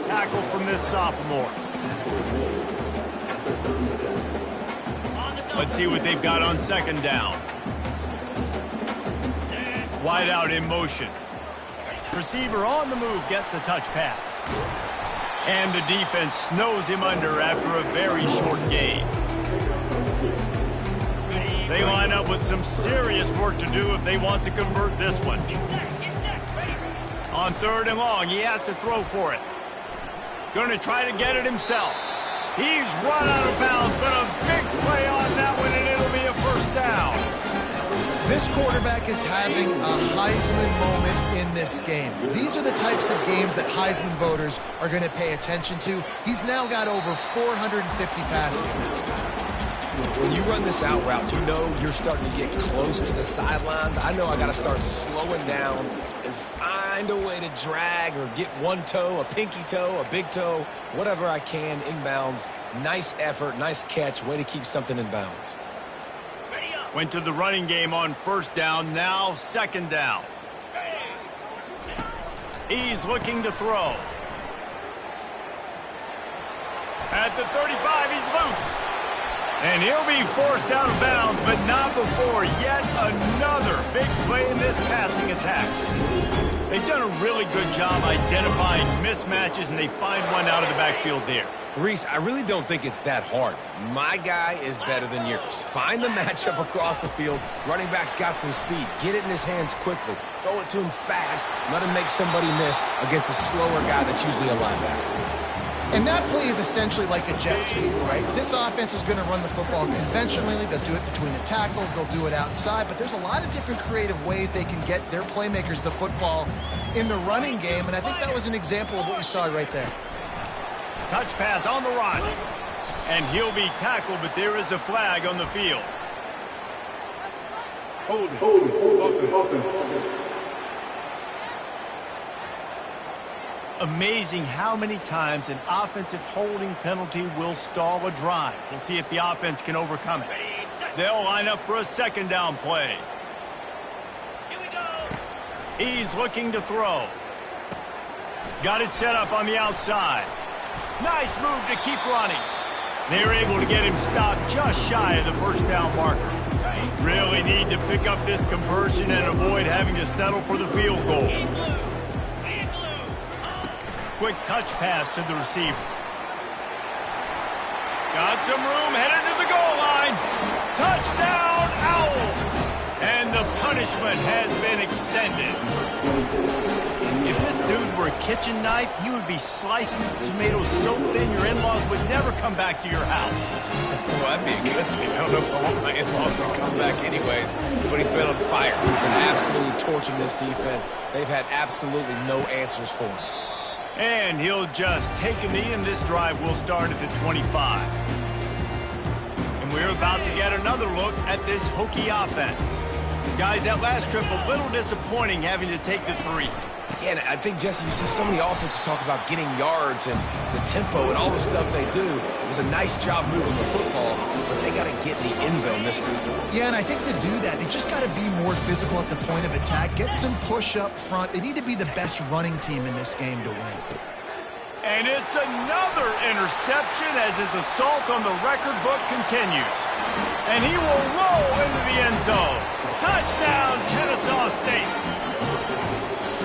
Tackle from this sophomore. Let's see what they've got on second down. Wide out in motion. Receiver on the move gets the touch pass. And the defense snows him under after a very short gain. They line up with some serious work to do if they want to convert this one. On 3rd and long, he has to throw for it. Going to try to get it himself. He's run out of bounds, but a big play on that one, and it'll be a first down. This quarterback is having a Heisman moment in this game. These are the types of games that Heisman voters are going to pay attention to. He's now got over 450 passing yards. When you run this out route, you know you're starting to get close to the sidelines. I know I got to start slowing down and find a way to drag or get one toe, a pinky toe, a big toe, whatever I can inbounds. Nice effort, nice catch, way to keep something in bounds. Went to the running game on 1st down, now 2nd down. He's looking to throw. At the 35, he's loose. And he'll be forced out of bounds, but not before yet another big play in this passing attack. They've done a really good job identifying mismatches, and they find one out of the backfield there. Reese, I really don't think it's that hard. My guy is better than yours. Find the matchup across the field. Running back's got some speed. Get it in his hands quickly. Throw it to him fast. Let him make somebody miss against a slower guy that's usually a linebacker. And that play is essentially like a jet sweep, right? This offense is going to run the football conventionally. They'll do it between the tackles. They'll do it outside. But there's a lot of different creative ways they can get their playmakers the football in the running game. And I think that was an example of what you saw right there. Touch pass on the run. And he'll be tackled, but there is a flag on the field. Holding. Amazing how many times an offensive holding penalty will stall a drive. We'll see if the offense can overcome it. They'll line up for a 2nd down play. Here we go. He's looking to throw. Got it set up on the outside. Nice move to keep running. They're able to get him stopped just shy of the 1st down marker. Really need to pick up this conversion and avoid having to settle for the field goal. Quick touch pass to the receiver. Got some room, headed to the goal line. Touchdown, Owls! And the punishment has been extended. If this dude were a kitchen knife, he would be slicing tomatoes so thin your in-laws would never come back to your house. Well, that'd be a good thing. I don't know if I want my in-laws to come back anyways, but he's been on fire. He's been absolutely torching this defense. They've had absolutely no answers for him. And he'll just take a knee, and this drive will start at the 25. And we're about to get another look at this Hokie offense. Guys, that last trip, a little disappointing having to take the 3. Yeah, and I think, Jesse, you see so many offenses talk about getting yards and the tempo and all the stuff they do. It was a nice job moving the football, but they got to get in the end zone this week. Yeah, and I think to do that, they just got to be more physical at the point of attack. Get some push up front. They need to be the best running team in this game to win. And it's another interception as his assault on the record book continues. And he will roll into the end zone. Touchdown, Kennesaw State.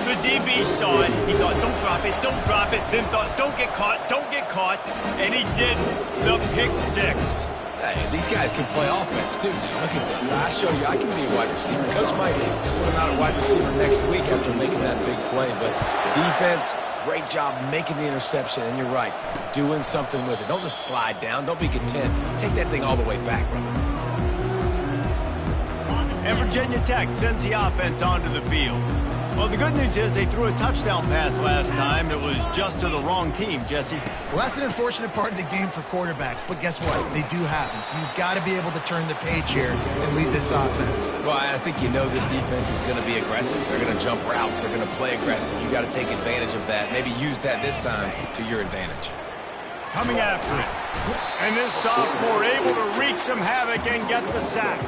The DB saw it. He thought, don't drop it, don't drop it. Then thought, don't get caught, don't get caught. And he didn't. The pick 6. Hey, these guys can play offense, too. Now, look at this. I show you I can be a wide receiver. Coach might split him out at wide receiver next week after making that big play. But defense, great job making the interception. And you're right, doing something with it. Don't just slide down. Don't be content. Take that thing all the way back, brother. And Virginia Tech sends the offense onto the field. Well, the good news is they threw a touchdown pass last time. It was just to the wrong team, Jesse. Well, that's an unfortunate part of the game for quarterbacks, but guess what? They do happen, so you've got to be able to turn the page here and lead this offense. Well, I think you know this defense is going to be aggressive. They're going to jump routes. They're going to play aggressive. You got to take advantage of that. Maybe use that this time to your advantage. Coming after it. And this sophomore able to wreak some havoc and get the sack.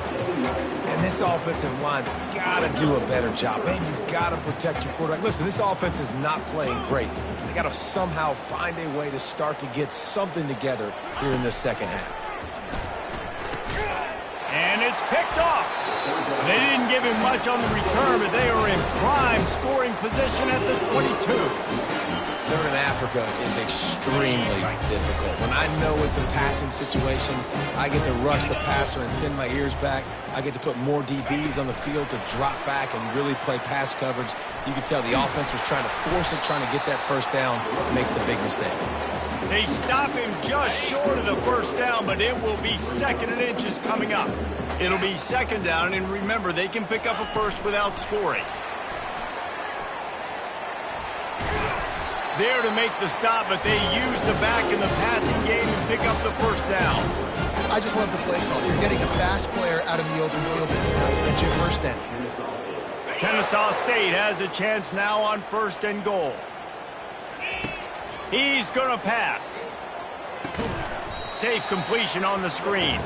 And this offensive line's got to do a better job. Man, you've got to protect your quarterback. Listen, this offense is not playing great. They got to somehow find a way to start to get something together here in the second half. And it's picked off. They didn't give him much on the return, but they were in prime scoring position at the 22. Third in Africa is extremely difficult. When I know it's a passing situation, I get to rush the passer and pin my ears back. I get to put more DBs on the field to drop back and really play pass coverage. You can tell the offense was trying to force it, trying to get that first down. Makes the big mistake. They stop him just short of the first down, but it will be 2nd and inches coming up. It'll be 2nd down, and remember, they can pick up a first without scoring. There to make the stop, but they use the back in the passing game and pick up the first down. I just love the play call. You're getting a fast player out of the open field, and it's not to get you first down. Kennesaw State has a chance now on 1st and goal. He's going to pass. Safe completion on the screen.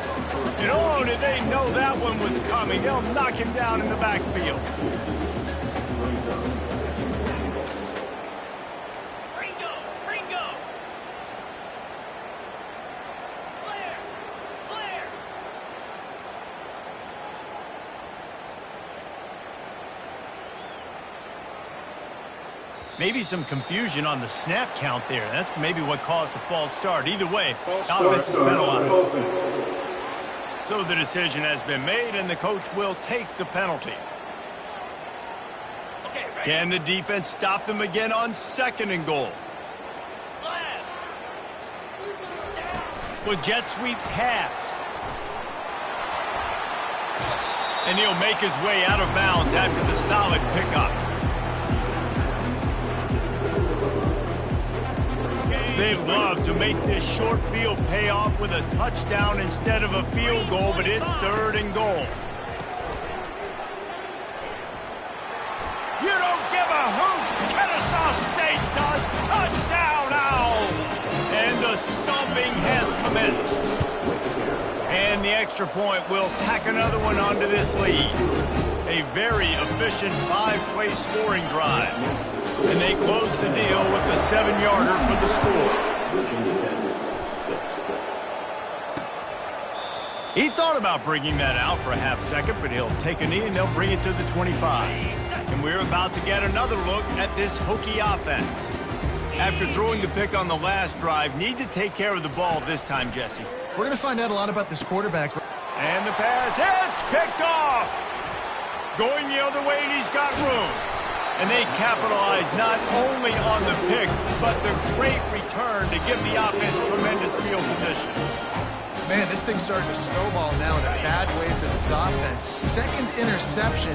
And oh, did they know that one was coming? They'll knock him down in the backfield. Maybe some confusion on the snap count there. That's maybe what caused the false start. Either way, offense is penalized. So the decision has been made, and the coach will take the penalty. Can the defense stop them again on 2nd and goal? With jet sweep pass. And he'll make his way out of bounds after the solid pickup. They love to make this short field pay off with a touchdown instead of a field goal, but it's 3rd and goal. You don't give a hoot. Kennesaw State does. Touchdown, Owls! And the stomping has commenced. And the extra point will tack another one onto this lead. A very efficient 5-play scoring drive. And they close the deal with a 7-yarder for the score. He thought about bringing that out for a half second, but he'll take a knee and they'll bring it to the 25. And we're about to get another look at this Hokie offense. After throwing the pick on the last drive, need to take care of the ball this time, Jesse. We're going to find out a lot about this quarterback. And the pass hits, picked off. Going the other way, and he's got room. And they capitalize not only on the pick, but the great return to give the offense tremendous field position. Man, this thing's starting to snowball now in a bad way for this offense. 2nd interception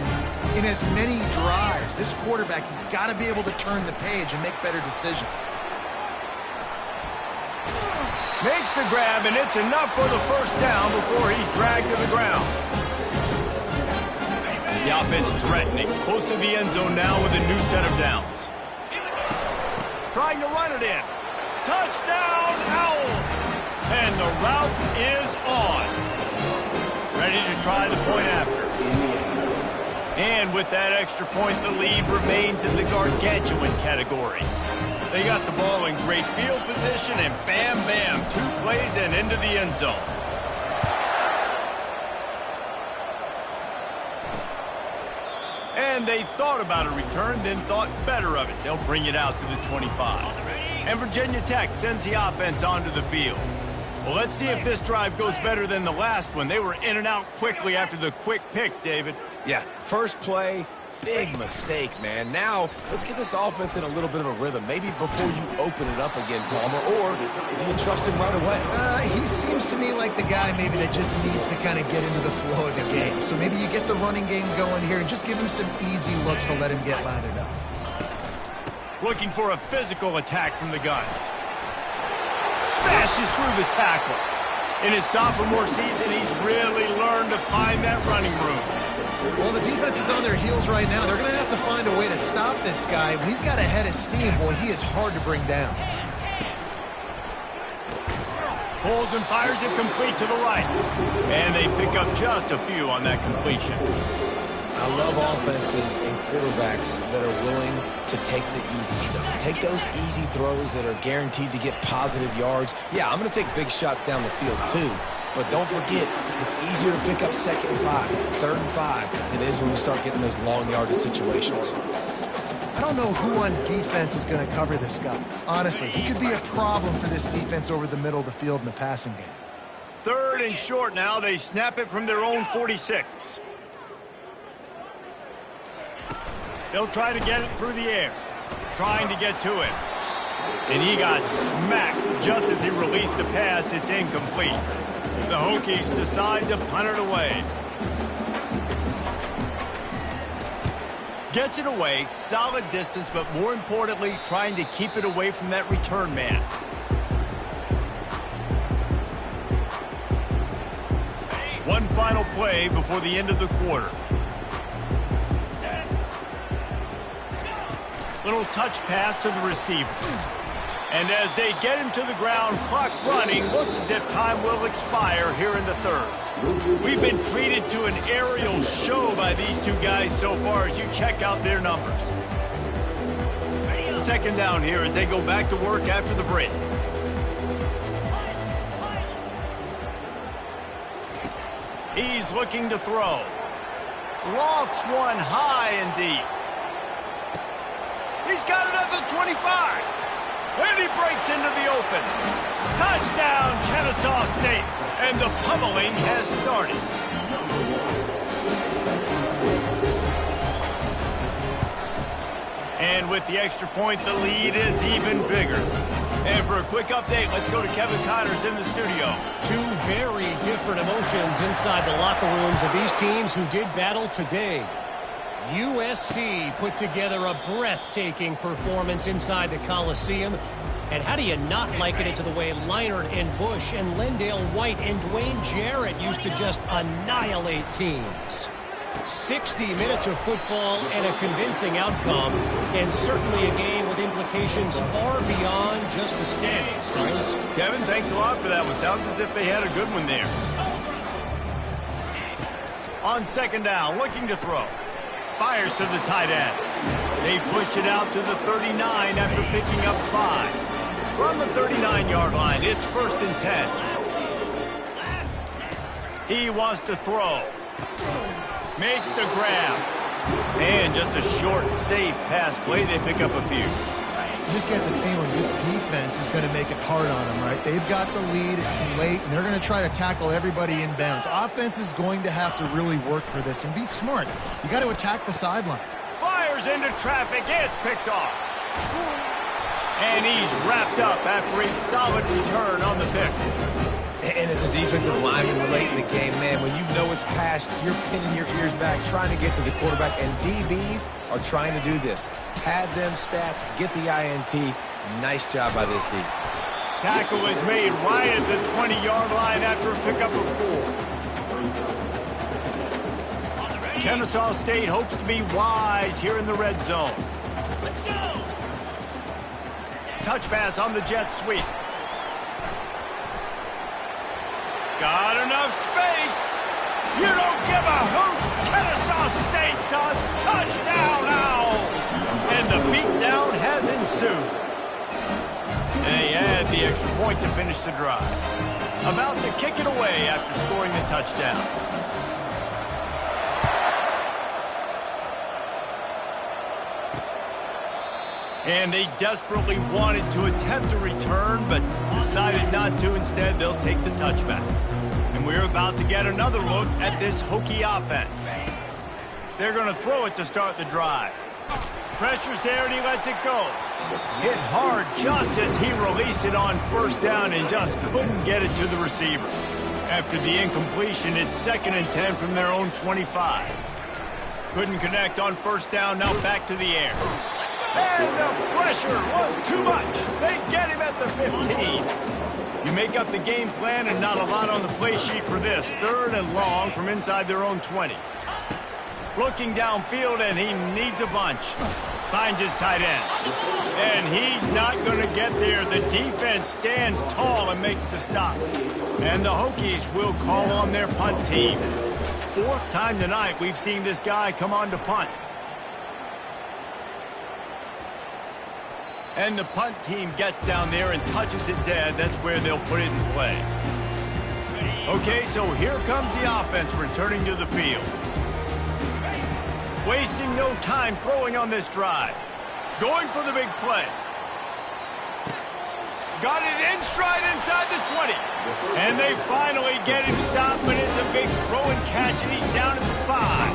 in as many drives. This quarterback has got to be able to turn the page and make better decisions. Makes the grab, and it's enough for the first down before he's dragged to the ground. The offense threatening, close to the end zone now with a new set of downs. Trying to run it in. Touchdown, Owls! And the route is on. Ready to try the point after. And with that extra point, the lead remains in the gargantuan category. They got the ball in great field position, and bam, bam, 2 plays and into the end zone. And they thought about a return, then thought better of it. They'll bring it out to the 25. And Virginia Tech sends the offense onto the field. Well, let's see if this drive goes better than the last one. They were in and out quickly after the quick pick, David. Yeah, first play, big mistake, man. Now, let's get this offense in a little bit of a rhythm. Maybe before you open it up again, Palmer, or do you trust him right away? He seems to me like the guy maybe that just needs to kind of get into the flow of the game. So maybe you get the running game going here and just give him some easy looks to let him get lathered up. Looking for a physical attack from the gun. Smashes through the tackle. In his sophomore season, he's really learned to find that running room. Well, the defense is on their heels right now. They're going to have to find a way to stop this guy. When he's got a head of steam, boy, he is hard to bring down. Pulls and fires it complete to the right. And they pick up just a few on that completion. I love offenses and quarterbacks that are willing to take the easy stuff. Take those easy throws that are guaranteed to get positive yards. Yeah, I'm going to take big shots down the field too, But don't forget, it's easier to pick up 2nd and 5, 3rd and 5 than it is when we start getting those long yardage situations. I don't know who on defense is going to cover this guy. Honestly, he could be a problem for this defense over the middle of the field in the passing game. 3rd and short now. They snap it from their own 46. They'll try to get it through the air, trying to get to it. And he got smacked just as he released the pass. It's incomplete. The Hokies decide to punt it away. Gets it away, solid distance, but more importantly, trying to keep it away from that return man. One final play before the end of the quarter. Little touch pass to the receiver. And as they get him to the ground, clock running, looks as if time will expire here in the 3rd. We've been treated to an aerial show by these two guys so far as you check out their numbers. 2nd down here as they go back to work after the break. He's looking to throw. Lofts one high and deep. He's got it at the 25. And he breaks into the open. Touchdown, Kennesaw State. And the pummeling has started. And with the extra point, the lead is even bigger. And for a quick update, let's go to Kevin Connors in the studio. Two very different emotions inside the locker rooms of these teams who did battle today. USC put together a breathtaking performance inside the Coliseum. And how do you not liken it to the way Leinart and Bush and Lendale White and Dwayne Jarrett used to just annihilate teams? 60 minutes of football and a convincing outcome, and certainly a game with implications far beyond just the standings, fellas. Kevin, thanks a lot for that one. Sounds as if they had a good one there. On 2nd down, looking to throw. Fires to the tight end. They push it out to the 39 after picking up 5. From the 39-yard line, it's 1st and 10. He wants to throw. Makes the grab. And just a short, safe pass play. They pick up a few. You just get the feeling this defense is going to make it hard on them, right? They've got the lead. It's late, and they're going to try to tackle everybody inbounds. Offense is going to have to really work for this and be smart. You got to attack the sidelines. Fires into traffic. It's picked off. And he's wrapped up after a solid return on the pick. And as a defensive lineman late in the game, man, when you know it's past, you're pinning your ears back, trying to get to the quarterback, and DBs are trying to do this. Pad them stats, get the INT. Nice job by this D. Tackle is made right at the 20-yard line after a pickup of 4. Kennesaw State hopes to be wise here in the red zone. Let's go. Touch pass on the jet sweep. Got enough space. You don't give a hoot. Kennesaw State does. Touchdown, Owls. And the beatdown has ensued. And they add the extra point to finish the drive. About to kick it away after scoring the touchdown. And they desperately wanted to attempt a return, but decided not to. Instead, they'll take the touchback. And we're about to get another look at this Hokie offense. They're going to throw it to start the drive. Pressure's there, and he lets it go. Hit hard just as he released it on 1st down and just couldn't get it to the receiver. After the incompletion, it's 2nd and 10 from their own 25. Couldn't connect on 1st down, now back to the air. And the pressure was too much. They get him at the 15. You make up the game plan and not a lot on the play sheet for this. 3rd and long from inside their own 20. Looking downfield, and he needs a bunch. Finds his tight end. And he's not going to get there. The defense stands tall and makes the stop. And the Hokies will call on their punt team. 4th time tonight we've seen this guy come on to punt. And the punt team gets down there and touches it dead. That's where they'll put it in play. Okay, so here comes the offense returning to the field. Wasting no time throwing on this drive. Going for the big play. Got it in stride inside the 20. And they finally get him stopped, but it's a big throw and catch, and he's down at the 5.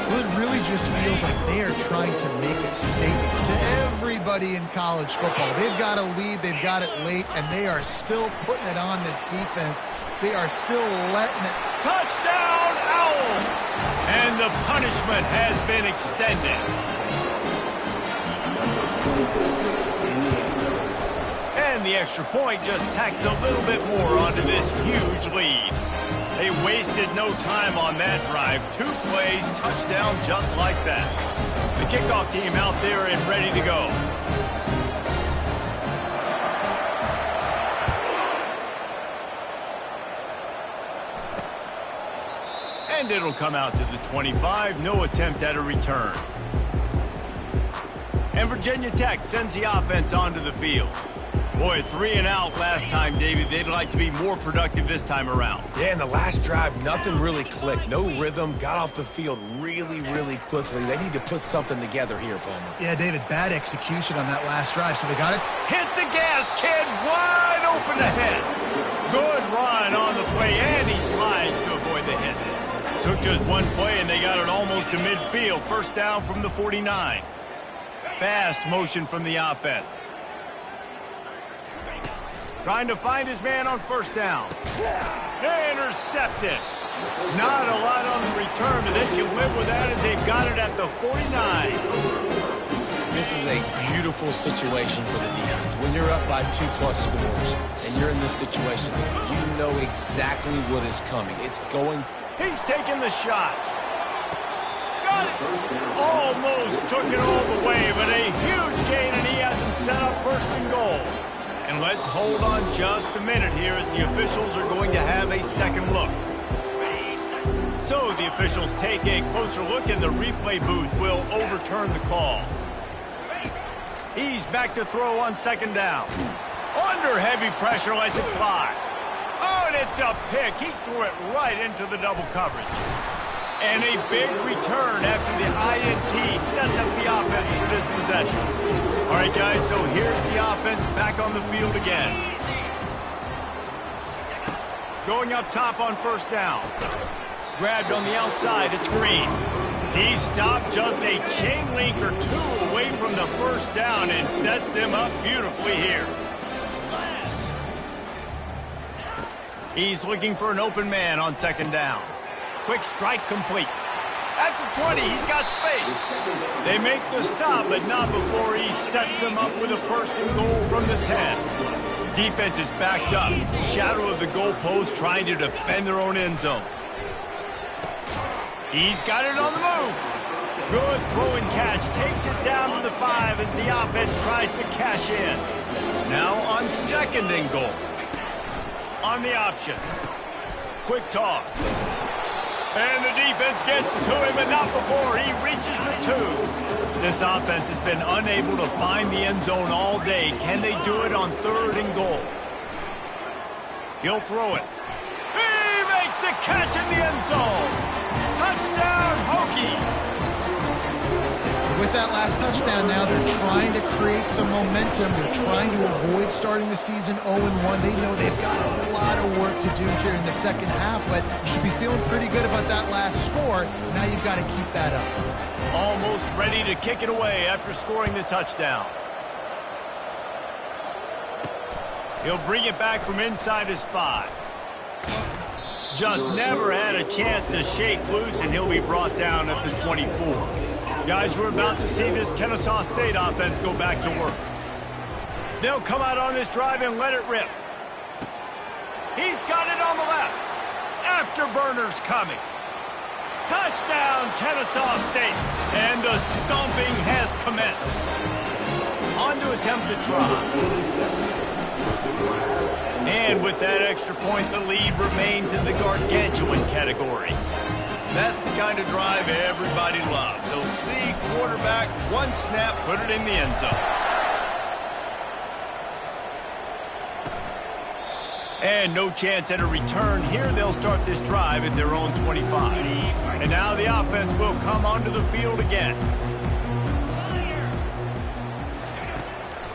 Well, it really just feels like they are trying to make a statement to everybody in college football. They've got a lead, they've got it late, and they are still putting it on this defense. They are still letting it. Touchdown, Owls! And the punishment has been extended. And the extra point just tacks a little bit more onto this huge lead. They wasted no time on that drive. 2 plays, touchdown just like that. The kickoff team out there and ready to go. And it'll come out to the 25. No attempt at a return. And Virginia Tech sends the offense onto the field. Boy, 3 and out last time, David. They'd like to be more productive this time around. Yeah, in the last drive, nothing really clicked. No rhythm, got off the field really, really quickly. They need to put something together here, Palmer. Yeah, David, bad execution on that last drive, so they got it. Hit the gas, kid. Wide open ahead. Good run on the play, and he slides to avoid the hit. Took just 1 play, and they got it almost to midfield. First down from the 49. Fast motion from the offense. Trying to find his man on first down. Intercepted. Not a lot on the return, but they can live with that as they've got it at the 49. This is a beautiful situation for the defense. When you're up by 2+ scores and you're in this situation, you know exactly what is coming. It's going. He's taking the shot. Got it. Almost took it all the way, but a huge gain, and he has him set up first and goal. And let's hold on just a minute here as the officials are going to have a second look. So the officials take a closer look, and the replay booth will overturn the call. He's back to throw on second down. Under heavy pressure, lets it fly. Oh, and it's a pick. He threw it right into the double coverage. And a big return after the INT sets up the offense for this possession. All right, guys, so here's the offense back on the field again. Going up top on first down. Grabbed on the outside, it's Green. He stopped just a chain link or 2 away from the first down and sets them up beautifully here. He's looking for an open man on second down. Quick strike complete. At the 20, he's got space. They make the stop, but not before he sets them up with a first and goal from the 10. Defense is backed up. Shadow of the goalpost trying to defend their own end zone. He's got it on the move. Good throw and catch. Takes it down to the 5 as the offense tries to cash in. Now on second and goal. On the option. Quick toss. And the defense gets to him, but not before he reaches the 2. This offense has been unable to find the end zone all day. Can they do it on third and goal? He'll throw it. He makes the catch in the end zone. Touchdown, Hokies. With that last touchdown now, they're trying to create some momentum. They're trying to avoid starting the season 0-1. They know they've got a lot of work to do here in the second half, but you should be feeling pretty good about that last score. Now you've got to keep that up. Almost ready to kick it away after scoring the touchdown. He'll bring it back from inside his 5. Just never had a chance to shake loose, and he'll be brought down at the 24. Guys, we're about to see this Kennesaw State offense go back to work. They'll come out on this drive and let it rip. He's got it on the left. Afterburners coming. Touchdown, Kennesaw State. And the stomping has commenced. On to attempt to try. And with that extra point, the lead remains in the gargantuan category. That's the kind of drive everybody loves. So see quarterback, one snap, put it in the end zone. And no chance at a return here. They'll start this drive at their own 25. And now the offense will come onto the field again.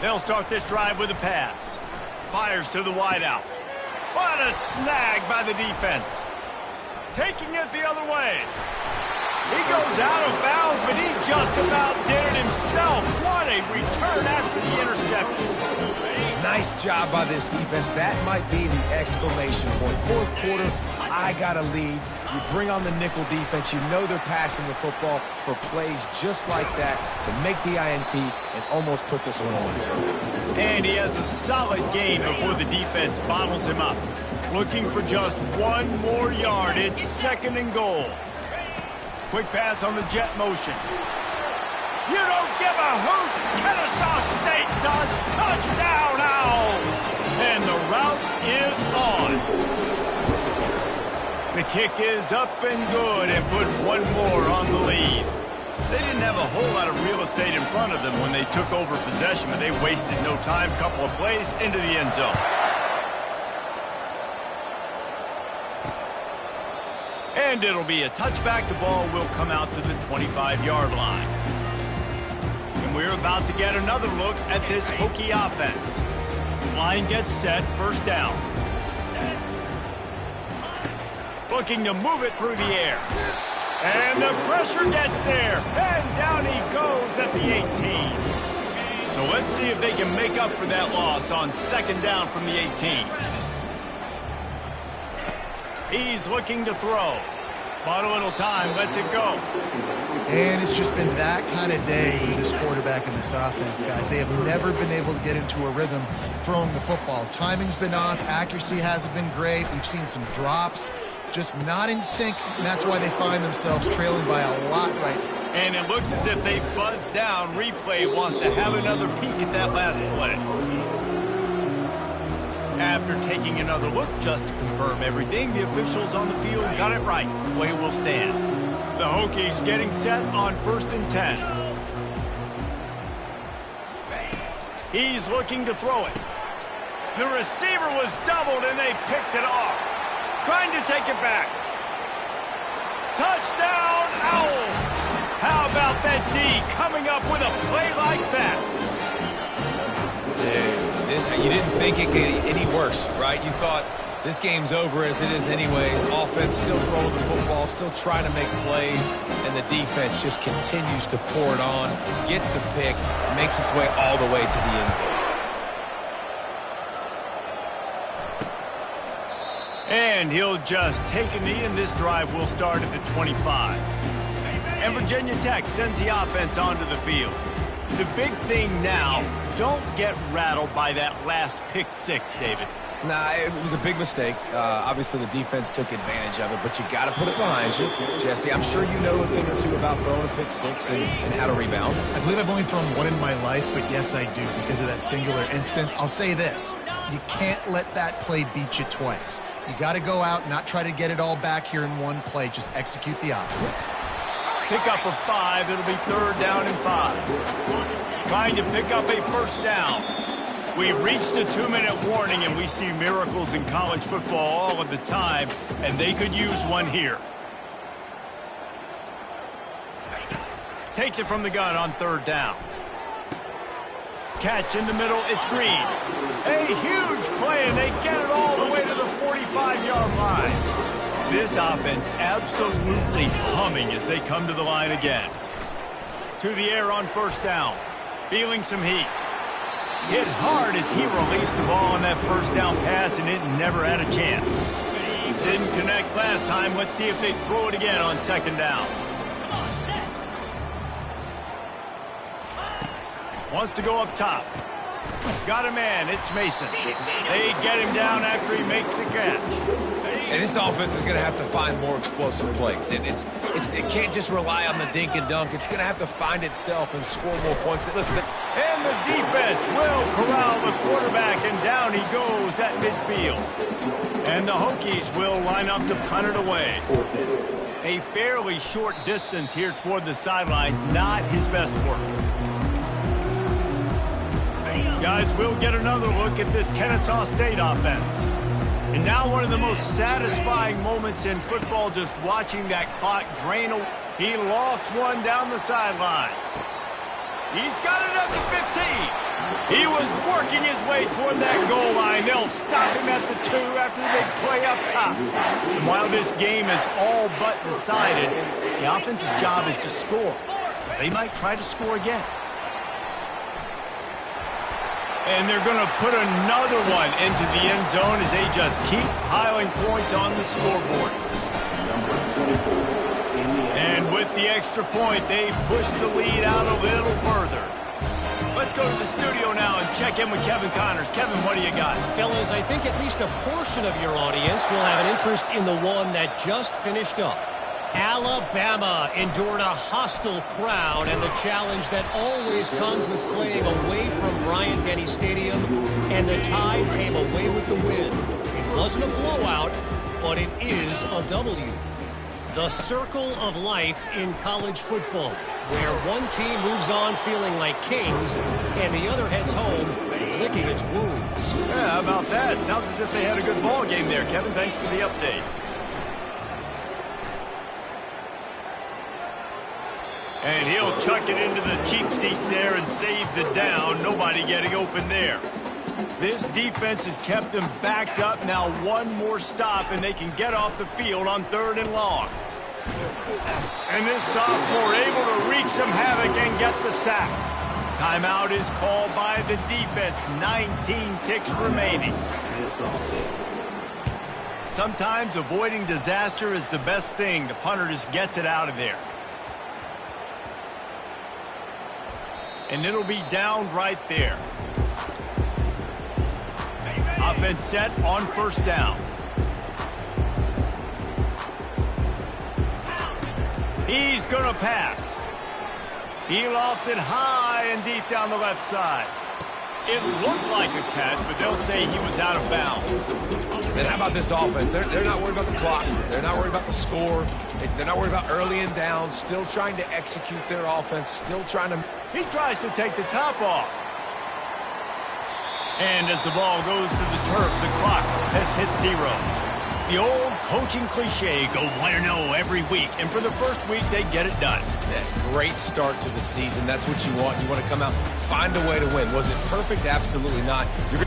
They'll start this drive with a pass. Fires to the wideout. What a snag by the defense. Taking it the other way. He goes out of bounds, but he just about did it himself. What a return after the interception. Nice job by this defense. That might be the exclamation point. Fourth quarter, I got a lead. You bring on the nickel defense. You know they're passing the football for plays just like that to make the INT and almost put this one away. And he has a solid gain before the defense bottles him up. Looking for just one more yard. It's 2nd and goal. Quick pass on the jet motion. You don't give a hoot. Kennesaw State does. Touchdown, Owls. And the route is on. The kick is up and good and put one more on the lead. They didn't have a whole lot of real estate in front of them when they took over possession, but they wasted no time. Couple of plays into the end zone. And it'll be a touchback. The ball will come out to the 25-yard line. And we're about to get another look at this Hokie offense. Line gets set, 1st down. Looking to move it through the air. And the pressure gets there. And down he goes at the 18. So let's see if they can make up for that loss on 2nd down from the 18. He's looking to throw. But a little time, lets it go. And it's just been that kind of day for this quarterback and this offense, guys. They have never been able to get into a rhythm throwing the football. Timing's been off. Accuracy hasn't been great. We've seen some drops. Just not in sync, and that's why they find themselves trailing by a lot right now. And it looks as if they buzzed down. Replay wants to have another peek at that last play. After taking another look just to confirm everything, the officials on the field got it right. Play will stand. The Hokies getting set on 1st and 10. He's looking to throw it. The receiver was doubled and they picked it off. Trying to take it back. Touchdown, Owls! How about that D coming up with a play like that? You didn't think it could get any worse, right? You thought this game's over as it is anyways. Offense still throwing the football, still trying to make plays, and the defense just continues to pour it on, gets the pick, makes its way all the way to the end zone. And he'll just take a knee, and this drive will start at the 25. And Virginia Tech sends the offense onto the field. The big thing now, don't get rattled by that last pick 6, David. Nah, it was a big mistake. Obviously, the defense took advantage of it, but you got to put it behind you. Jesse, I'm sure you know a thing or two about throwing a pick 6 and how to rebound. I believe I've only thrown one in my life, but yes, I do because of that singular instance. I'll say this. You can't let that play beat you twice. You got to go out and not try to get it all back here in one play. Just execute the offense. Pick up of 5. It'll be 3rd down and 5. Trying to pick up a 1st down. We've reached the 2-minute warning, and we see miracles in college football all of the time, and they could use one here. Takes it from the gun on 3rd down. Catch in the middle, it's Green. A huge play, and they get it all the way to the 45-yard line. This offense absolutely humming as they come to the line again. To the air on 1st down. Feeling some heat. Hit hard as he released the ball on that 1st down pass, and it never had a chance. Didn't connect last time. Let's see if they throw it again on 2nd down. Wants to go up top. Got a man. It's Mason. They get him down after he makes the catch. And this offense is going to have to find more explosive plays. It can't just rely on the dink and dunk. It's going to have to find itself and score more points. Listen, and the defense will corral the quarterback, and down he goes at midfield. And the Hokies will line up to punt it away. A fairly short distance here toward the sidelines, not his best work. Guys, we'll get another look at this Kennesaw State offense. And now one of the most satisfying moments in football, just watching that clock drain away. He lost one down the sideline. He's got it at the 15. He was working his way toward that goal line. They'll stop him at the 2 after the big play up top. And while this game is all but decided, the offense's job is to score. So they might try to score again. And they're going to put another one into the end zone as they just keep piling points on the scoreboard. And with the extra point, they push the lead out a little further. Let's go to the studio now and check in with Kevin Connors. Kevin, what do you got? Fellas, I think at least a portion of your audience will have an interest in the one that just finished up. Alabama endured a hostile crowd and the challenge that always comes with playing away from Bryant-Denny Stadium, and the Tide came away with the win. It wasn't a blowout, but it is a W. The circle of life in college football, where one team moves on feeling like kings and the other heads home licking its wounds. Yeah, how about that? Sounds as if they had a good ball game there. Kevin, thanks for the update. And he'll chuck it into the cheap seats there and save the down. Nobody getting open there. This defense has kept them backed up. Now one more stop, and they can get off the field on 3rd and long. And this sophomore able to wreak some havoc and get the sack. Timeout is called by the defense. 19 ticks remaining. Sometimes avoiding disaster is the best thing. The punter just gets it out of there. And it'll be downed right there. Offense set on 1st down. He's going to pass. He lost it high and deep down the left side. It looked like a catch, but they'll say he was out of bounds. Man, how about this offense? They're not worried about the clock. They're not worried about the score. They're not worried about early and down. Still trying to execute their offense. Still trying to... He tries to take the top off. And as the ball goes to the turf, the clock has hit 0. The old coaching cliche, go win or no every week. And for the first week, they get it done. Yeah, great start to the season. That's what you want. You want to come out, find a way to win. Was it perfect? Absolutely not. You're